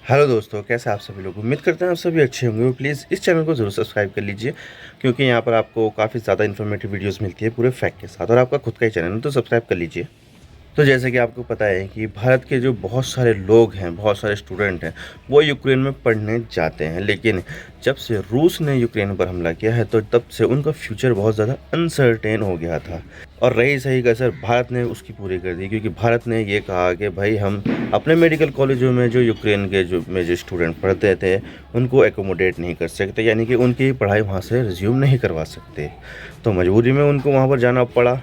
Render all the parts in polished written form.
Hello दोस्तों, कैसे आप सभी लोग। उम्मीद करते हैं आप सभी अच्छे होंगे। प्लीज़ इस चैनल को ज़रूर सब्सक्राइब कर लीजिए, क्योंकि यहाँ पर आपको काफ़ी ज़्यादा इन्फॉर्मेटिव वीडियोस मिलती है पूरे फैक्ट के साथ। और आपका खुद का ही चैनल है तो सब्सक्राइब कर लीजिए। तो जैसे कि आपको पता है कि भारत के जो बहुत सारे लोग हैं, बहुत सारे स्टूडेंट हैं, वो यूक्रेन में पढ़ने जाते हैं। लेकिन जब से रूस ने यूक्रेन पर हमला किया है तो तब से उनका फ्यूचर बहुत ज़्यादा अनसर्टेन हो गया था। और रही सही कसर भारत ने उसकी पूरी कर दी, क्योंकि भारत ने ये कहा कि भाई हम अपने मेडिकल कॉलेजों में जो यूक्रेन के जो स्टूडेंट पढ़ते थे उनको एकोमोडेट नहीं कर सकते, यानी कि उनकी पढ़ाई वहाँ से रिज्यूम नहीं करवा सकते। तो मजबूरी में उनको वहाँ पर जाना पड़ा।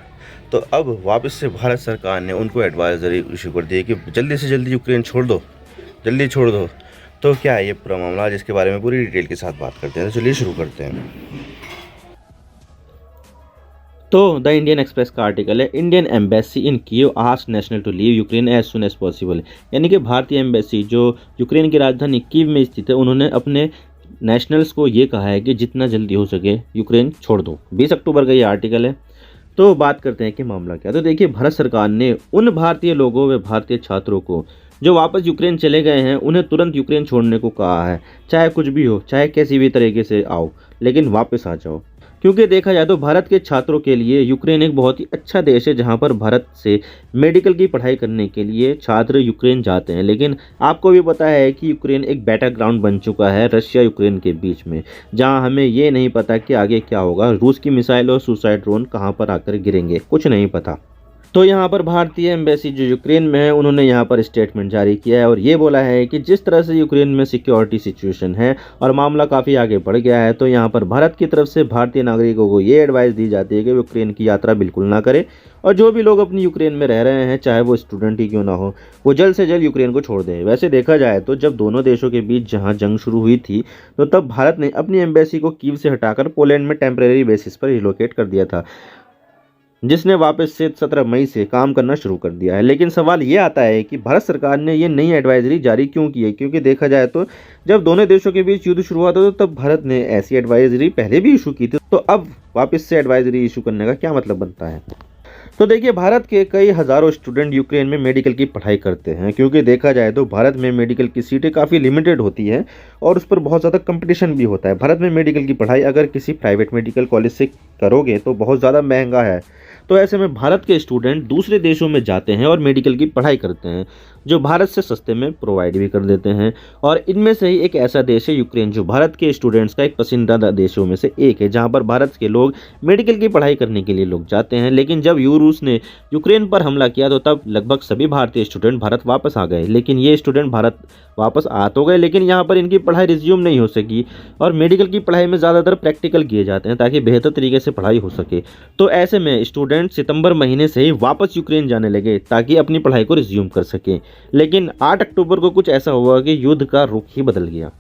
तो अब वापस से भारत सरकार ने उनको एडवाइजरी इशू कर दी है कि जल्दी से जल्दी यूक्रेन छोड़ दो, जल्दी छोड़ दो। तो क्या है ये पूरा मामला, जिसके बारे में पूरी डिटेल के साथ बात करते हैं। तो चलिए शुरू करते हैं। तो द इंडियन एक्सप्रेस का आर्टिकल है, Indian embassy in Kyiv ask national to leave Ukraine as soon as possible. यानी कि भारतीय एम्बेसी जो यूक्रेन की राजधानी कीव में स्थित है, उन्होंने अपने नेशनल्स को ये कहा है कि जितना जल्दी हो सके यूक्रेन छोड़ दो। 20 अक्टूबर का ये आर्टिकल है। तो बात करते हैं कि मामला क्या। तो देखिए, भारत सरकार ने उन भारतीय लोगों व भारतीय छात्रों को जो वापस यूक्रेन चले गए हैं, उन्हें तुरंत यूक्रेन छोड़ने को कहा है। चाहे कुछ भी हो, चाहे कैसी भी तरीके से आओ, लेकिन वापस आ जाओ। क्योंकि देखा जाए तो भारत के छात्रों के लिए यूक्रेन एक बहुत ही अच्छा देश है, जहां पर भारत से मेडिकल की पढ़ाई करने के लिए छात्र यूक्रेन जाते हैं। लेकिन आपको भी पता है कि यूक्रेन एक बैटल ग्राउंड बन चुका है रशिया यूक्रेन के बीच में, जहां हमें ये नहीं पता कि आगे क्या होगा। रूस की मिसाइल और सुसाइड ड्रोन कहां पर आकर गिरेंगे, कुछ नहीं पता। तो यहाँ पर भारतीय एम्बेसी जो यूक्रेन में है, उन्होंने यहाँ पर स्टेटमेंट जारी किया है और ये बोला है कि जिस तरह से यूक्रेन में सिक्योरिटी सिचुएशन है और मामला काफ़ी आगे बढ़ गया है, तो यहाँ पर भारत की तरफ से भारतीय नागरिकों को ये एडवाइस दी जाती है कि यूक्रेन की यात्रा बिल्कुल ना करें। और जो भी लोग अपनी यूक्रेन में रह रहे हैं, चाहे वो स्टूडेंट ही क्यों ना हो, वो जल्द से जल्द यूक्रेन को छोड़ दें। वैसे देखा जाए तो जब दोनों देशों के बीच जहाँ जंग शुरू हुई थी, तो तब भारत ने अपनी एम्बेसी को कीव से हटाकर पोलैंड में टेम्परेरी बेसिस पर रिलोकेट कर दिया था, जिसने वापस से 17 मई से काम करना शुरू कर दिया है। लेकिन सवाल ये आता है कि भारत सरकार ने ये नई एडवाइजरी जारी क्यों की है। क्योंकि देखा जाए तो जब दोनों देशों के बीच युद्ध शुरू हुआ था, तो तब भारत ने ऐसी एडवाइजरी पहले भी इशू की थी। तो अब वापस से एडवाइजरी इशू करने का क्या मतलब बनता है। तो देखिए, भारत के कई हज़ारों स्टूडेंट यूक्रेन में मेडिकल की पढ़ाई करते हैं। क्योंकि देखा जाए तो भारत में मेडिकल की सीटें काफ़ी लिमिटेड होती हैं और उस पर बहुत ज़्यादा कंपटीशन भी होता है। भारत में मेडिकल की पढ़ाई अगर किसी प्राइवेट मेडिकल कॉलेज से करोगे तो बहुत ज़्यादा महंगा है। तो ऐसे में भारत के स्टूडेंट दूसरे देशों में जाते हैं और मेडिकल की पढ़ाई करते हैं, जो भारत से सस्ते में प्रोवाइड भी कर देते हैं। और इनमें से ही एक ऐसा देश है यूक्रेन, जो भारत के स्टूडेंट्स का एक पसंदीदा देशों में से एक है, जहां पर भारत के लोग मेडिकल की पढ़ाई करने के लिए लोग जाते हैं। लेकिन जब रूस ने यूक्रेन पर हमला किया, तो तब लगभग सभी भारतीय स्टूडेंट भारत वापस आ गए। लेकिन ये स्टूडेंट भारत वापस आ तो गए, लेकिन यहाँ पर इनकी पढ़ाई रिज्यूम नहीं हो सकी। और मेडिकल की पढ़ाई में ज़्यादातर प्रैक्टिकल किए जाते हैं ताकि बेहतर तरीके से पढ़ाई हो सके। तो ऐसे में स्टूडेंट सितंबर महीने से ही वापस यूक्रेन जाने लगे ताकि अपनी पढ़ाई को रिज्यूम कर सकें। लेकिन 8 अक्टूबर को कुछ ऐसा हुआ कि युद्ध का रुख ही बदल गया।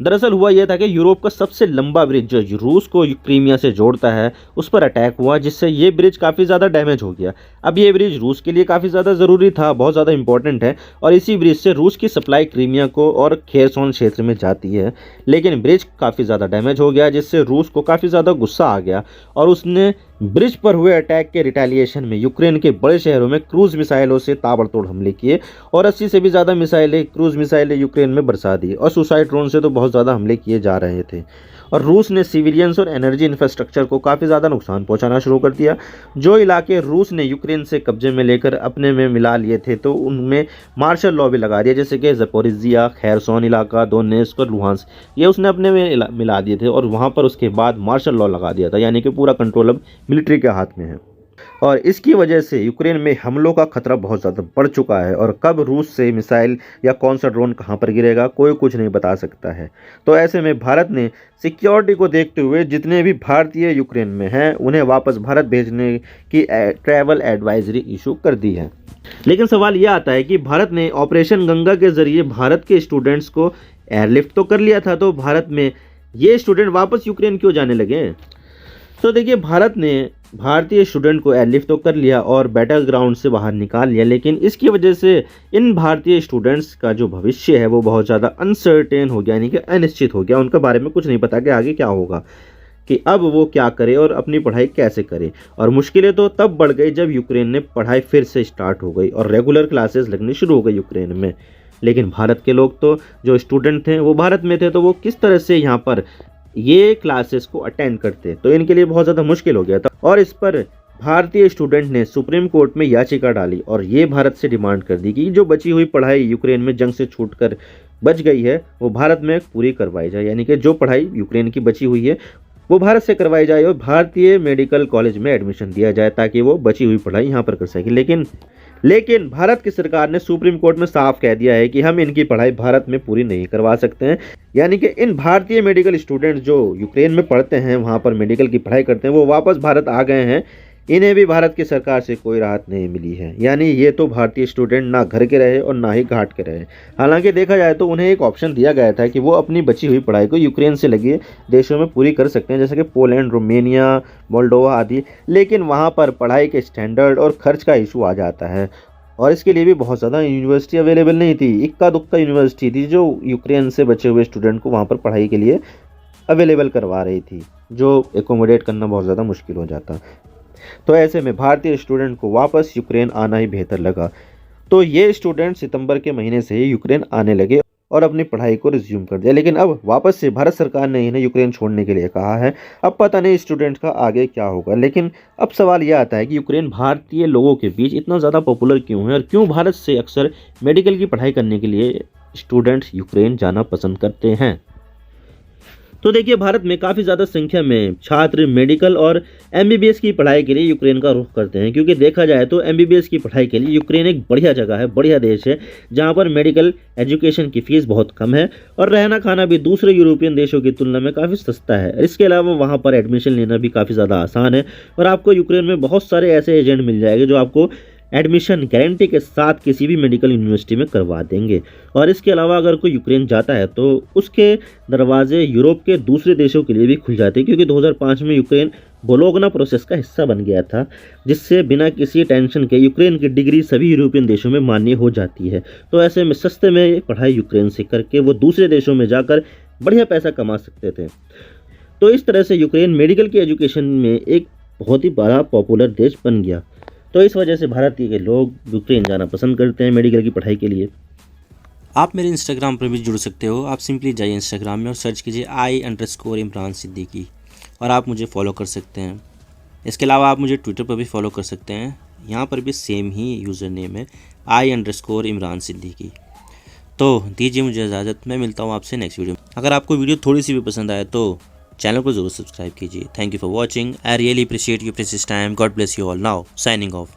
दरअसल हुआ यह था कि यूरोप का सबसे लंबा ब्रिज जो रूस को क्रीमिया से जोड़ता है, उस पर अटैक हुआ, जिससे ये ब्रिज काफ़ी ज़्यादा डैमेज हो गया। अब ये ब्रिज रूस के लिए काफ़ी ज़्यादा ज़रूरी था, बहुत ज़्यादा इंपॉर्टेंट है, और इसी ब्रिज से रूस की सप्लाई क्रीमिया को और खेरसोन क्षेत्र में जाती है। लेकिन ब्रिज काफ़ी ज़्यादा डैमेज हो गया, जिससे रूस को काफ़ी ज़्यादा गुस्सा आ गया और उसने ब्रिज पर हुए अटैक के रिटेलिएशन में यूक्रेन के बड़े शहरों में क्रूज मिसाइलों से ताबड़तोड़ हमले किए और 80 से भी ज़्यादा क्रूज मिसाइलें यूक्रेन में बरसा दी। और सुसाइड ड्रोन से तो बहुत ज़्यादा हमले किए जा रहे थे। और रूस ने सिविलियंस और एनर्जी इंफ्रास्ट्रक्चर को काफ़ी ज़्यादा नुकसान पहुंचाना शुरू कर दिया। जो इलाके रूस ने यूक्रेन से कब्जे में लेकर अपने में मिला लिए थे, तो उनमें मार्शल लॉ भी लगा दिया, जैसे कि ज़पोरिजिया, खैरसोन इलाका, दोनेत्स्क और लुहांस्क, ये उसने अपने में मिला दिए थे। और वहाँ पर उसके बाद मार्शल लॉ लगा दिया था, यानी कि पूरा कंट्रोल अब मिलिट्री के हाथ में है। और इसकी वजह से यूक्रेन में हमलों का खतरा बहुत ज़्यादा बढ़ चुका है। और कब रूस से मिसाइल या कौन सा ड्रोन कहां पर गिरेगा, कोई कुछ नहीं बता सकता है। तो ऐसे में भारत ने सिक्योरिटी को देखते हुए जितने भी भारतीय यूक्रेन में हैं, उन्हें वापस भारत भेजने की ट्रैवल एडवाइजरी इशू कर दी है। लेकिन सवाल यह आता है कि भारत ने ऑपरेशन गंगा के जरिए भारत के स्टूडेंट्स को एयरलिफ्ट तो कर लिया था, तो भारत में ये स्टूडेंट वापस यूक्रेन क्यों जाने लगे। तो देखिए, भारत ने भारतीय स्टूडेंट को एयरलिफ्ट तो कर लिया और बैटल ग्राउंड से बाहर निकाल लिया, लेकिन इसकी वजह से इन भारतीय स्टूडेंट्स का जो भविष्य है वो बहुत ज़्यादा अनसर्टेन हो गया, यानी कि अनिश्चित हो गया। उनके बारे में कुछ नहीं पता कि आगे क्या होगा, कि अब वो क्या करे और अपनी पढ़ाई कैसे करे। और मुश्किलें तो तब बढ़ गई जब यूक्रेन ने पढ़ाई फिर से स्टार्ट हो गई और रेगुलर क्लासेस लगनी शुरू हो गई यूक्रेन में। लेकिन भारत के लोग तो जो स्टूडेंट थे वो भारत में थे, तो वो किस तरह से यहाँ पर ये क्लासेस को अटेंड करते, तो इनके लिए बहुत ज़्यादा मुश्किल हो गया था। और इस पर भारतीय स्टूडेंट ने सुप्रीम कोर्ट में याचिका डाली और ये भारत से डिमांड कर दी कि जो बची हुई पढ़ाई यूक्रेन में जंग से छूटकर बच गई है वो भारत में पूरी करवाई जाए, यानी कि जो पढ़ाई यूक्रेन की बची हुई है वो भारत से करवाई जाए और भारतीय मेडिकल कॉलेज में एडमिशन दिया जाए ताकि वो बची हुई पढ़ाई यहाँ पर कर सके। लेकिन भारत की सरकार ने सुप्रीम कोर्ट में साफ कह दिया है कि हम इनकी पढ़ाई भारत में पूरी नहीं करवा सकते हैं, यानी कि इन भारतीय मेडिकल स्टूडेंट्स जो यूक्रेन में पढ़ते हैं, वहाँ पर मेडिकल की पढ़ाई करते हैं, वो वापस भारत आ गए हैं, इन्हें भी भारत की सरकार से कोई राहत नहीं मिली है। यानी ये तो भारतीय स्टूडेंट ना घर के रहे और ना ही घाट के रहे। हालांकि देखा जाए तो उन्हें एक ऑप्शन दिया गया था कि वो अपनी बची हुई पढ़ाई को यूक्रेन से लगे देशों में पूरी कर सकते हैं, जैसे कि पोलैंड, रोमेनिया, मोल्डोवा आदि। लेकिन वहाँ पर पढ़ाई के स्टैंडर्ड और खर्च का इशू आ जाता है और इसके लिए भी बहुत ज़्यादा यूनिवर्सिटी अवेलेबल नहीं थी। इक्का दुक्का यूनिवर्सिटी थी जो यूक्रेन से बचे हुए स्टूडेंट को वहाँ पर पढ़ाई के लिए अवेलेबल करवा रही थी, जो एकोमोडेट करना बहुत ज़्यादा मुश्किल हो जाता। तो ऐसे में भारतीय स्टूडेंट को वापस यूक्रेन आना ही बेहतर लगा। तो ये स्टूडेंट सितंबर के महीने से ही यूक्रेन आने लगे और अपनी पढ़ाई को रिज्यूम कर दिया। लेकिन अब वापस से भारत सरकार ने इन्हें यूक्रेन छोड़ने के लिए कहा है। अब पता नहीं स्टूडेंट का आगे क्या होगा। लेकिन अब सवाल यह आता है कि यूक्रेन भारतीय लोगों के बीच इतना ज़्यादा पॉपुलर क्यों है और क्यों भारत से अक्सर मेडिकल की पढ़ाई करने के लिए स्टूडेंट्स यूक्रेन जाना पसंद करते हैं। तो देखिए, भारत में काफ़ी ज़्यादा संख्या में छात्र मेडिकल और एमबीबीएस की पढ़ाई के लिए यूक्रेन का रुख करते हैं, क्योंकि देखा जाए तो एमबीबीएस की पढ़ाई के लिए यूक्रेन एक बढ़िया जगह है, बढ़िया देश है, जहां पर मेडिकल एजुकेशन की फ़ीस बहुत कम है और रहना खाना भी दूसरे यूरोपियन देशों की तुलना में काफ़ी सस्ता है। इसके अलावा वहाँ पर एडमिशन लेना भी काफ़ी ज़्यादा आसान है और आपको यूक्रेन में बहुत सारे ऐसे एजेंट मिल जाएंगे जो आपको एडमिशन गारंटी के साथ किसी भी मेडिकल यूनिवर्सिटी में करवा देंगे। और इसके अलावा अगर कोई यूक्रेन जाता है तो उसके दरवाजे यूरोप के दूसरे देशों के लिए भी खुल जाते हैं, क्योंकि 2005 में यूक्रेन बोलोगना प्रोसेस का हिस्सा बन गया था, जिससे बिना किसी टेंशन के यूक्रेन की डिग्री सभी यूरोपियन देशों में मान्य हो जाती है। तो ऐसे में सस्ते में पढ़ाई यूक्रेन से करके वो दूसरे देशों में जाकर बढ़िया पैसा कमा सकते थे। तो इस तरह से यूक्रेन मेडिकल की एजुकेशन में एक बहुत ही बड़ा पॉपुलर देश बन गया। तो इस वजह से भारतीय के लोग यूक्रेन जाना पसंद करते हैं मेडिकल की पढ़ाई के लिए। आप मेरे इंस्टाग्राम पर भी जुड़ सकते हो। आप सिंपली जाइए इंस्टाग्राम में और सर्च कीजिए I_इमरान सिद्दीकी और आप मुझे फॉलो कर सकते हैं। इसके अलावा आप मुझे ट्विटर पर भी फॉलो कर सकते हैं, यहाँ पर भी सेम ही यूज़र नेम है I_इमरान सिद्दीकी। तो दीजिए मुझे इजाज़त, मैं मिलता हूँ आपसे नेक्स्ट वीडियो में। अगर आपको वीडियो थोड़ी सी भी पसंद आए तो चैनल को जरूर सब्सक्राइब कीजिए। Thank you for watching. I really appreciate your precious time. God bless you all. Now signing off.